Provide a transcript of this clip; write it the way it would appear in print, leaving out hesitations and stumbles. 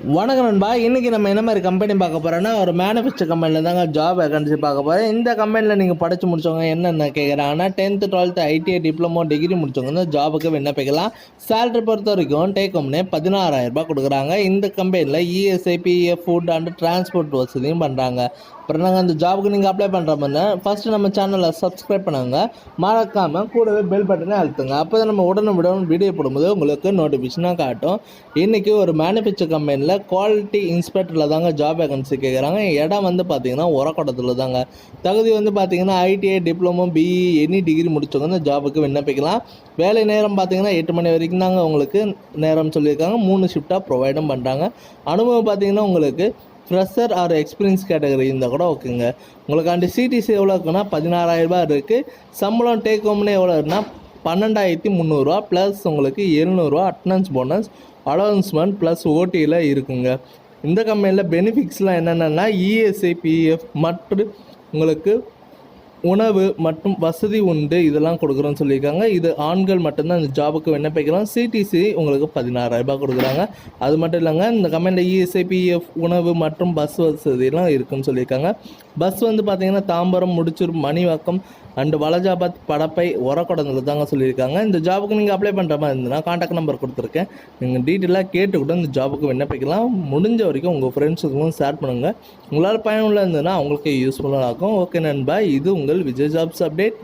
வணக்கம் நண்பா. இன்றைக்கி நம்ம என்ன மாதிரி கம்பெனி பார்க்க போகிறோன்னா, ஒரு மேனுஃபேக்சர் கம்பெனியில் தாங்க ஜாப் வேகன்சி பார்க்க போகிறோம். இந்த கம்பெனியில் நீங்கள் படித்து முடிச்சவங்க என்னென்ன கேட்குறாங்கன்னா, 10th 12th ITI diploma degree முடிச்சவங்க இந்த ஜாபுக்கு விண்ணப்பிக்கலாம். சேலரி பொறுத்த வரைக்கும் டேக் ஹோம்னே 16,000 கொடுக்குறாங்க. இந்த கம்பெனியில் ESI, PF, food and transport வசதியும் பண்ணுறாங்க. அப்புறம் நாங்கள் அந்த ஜாபுக்கு நீங்கள் அப்ளை பண்ணுற மாதிரி ஃபஸ்ட்டு நம்ம சேனலை சப்ஸ்கிரைப் பண்ணுங்க, மறக்காமல் கூடவே பெல் பட்டனே அழுத்துங்க. அப்போ தான் நம்ம உடனுக்குடன் வீடியோ போடும்போது உங்களுக்கு நோட்டிஃபிகேஷனாக காட்டும். இன்றைக்கி ஒரு மேனுஃபேக்சர் கம்பெனியில் குவாலிட்டி இன்ஸ்பெக்டரில் தாங்க ஜாப் வேகன்சி கேட்குறாங்க. இடம் வந்து பார்த்திங்கன்னா உரக்கோட்டத்தில் தாங்க. தகுதி வந்து பார்த்திங்கன்னா ITI, diploma, BE any degree முடிச்சவங்க இந்த ஜாபுக்கு விண்ணப்பிக்கலாம். வேலை நேரம் பார்த்திங்கன்னா 8 மணி வரைக்கும் தாங்க உங்களுக்கு நேரம் சொல்லியிருக்காங்க. 3 ஷிஃப்டாக ப்ரொவைடும் பண்ணுறாங்க. அனுபவம் பார்த்திங்கன்னா உங்களுக்கு ஃப்ரெஷர் ஆர் எக்ஸ்பீரியன்ஸ் கேட்டகரி இருந்தால் கூட ஓகேங்க. உங்களுக்கு அந்த சிடிசி எவ்வளோ இருக்குன்னா 16,000 இருக்குது. சம்பளம் டேக் ஹோம்னு எவ்வளோ இருக்குன்னா 12,300 ப்ளஸ் உங்களுக்கு 700 அட்டனன்ஸ் போனஸ், அலவன்ஸ்மெண்ட் ப்ளஸ் ஓடியில் இருக்குங்க. இந்த கம்பெனியில் பெனிஃபிட்ஸ்லாம் என்னென்னா இஎஸ்ஐ, பிஎஃப் மற்றும் உங்களுக்கு உணவு மற்றும் வசதி உண்டு, இதெல்லாம் கொடுக்குறோன்னு சொல்லியிருக்காங்க. இது ஆண்கள் மட்டும்தான் இந்த ஜாபுக்கு விண்ணப்பிக்கலாம். சிடிசி உங்களுக்கு 16,000 கொடுக்குறாங்க. அது மட்டும் இல்லைங்க, இந்த கம்பெனியில் இஎஸ்ஐ, பிஎஃப், உணவு மற்றும் பஸ் வசதியெல்லாம் இருக்குதுன்னு சொல்லியிருக்காங்க. பஸ் வந்து பார்த்திங்கன்னா தாம்பரம், முடிச்சூர், மணிவாக்கம் அண்டு வலஜாபாத், படப்பை, ஒரக்கொடந்தில் தாங்க சொல்லியிருக்காங்க. இந்த ஜாபுக்கு நீங்கள் அப்ளை பண்ணுற மாதிரி இருந்ததுன்னா கான்டாக்ட் நம்பர் கொடுத்துருக்கேன். நீங்கள் டீட்டெயிலாக கேட்டுக்கிட்டு இந்த ஜாபுக்கு விண்ணப்பிக்கலாம். முடிஞ்ச வரைக்கும் உங்கள் ஃப்ரெண்ட்ஸுக்கும் ஷேர் பண்ணுங்கள். உங்களால் பயனுள்ள இருந்ததுன்னா அவங்களுக்கு யூஸ்ஃபுல்லாக இருக்கும். ஓகே நண்பா, இது உங்கள் விஜய் ஜாப்ஸ் அப்டேட்.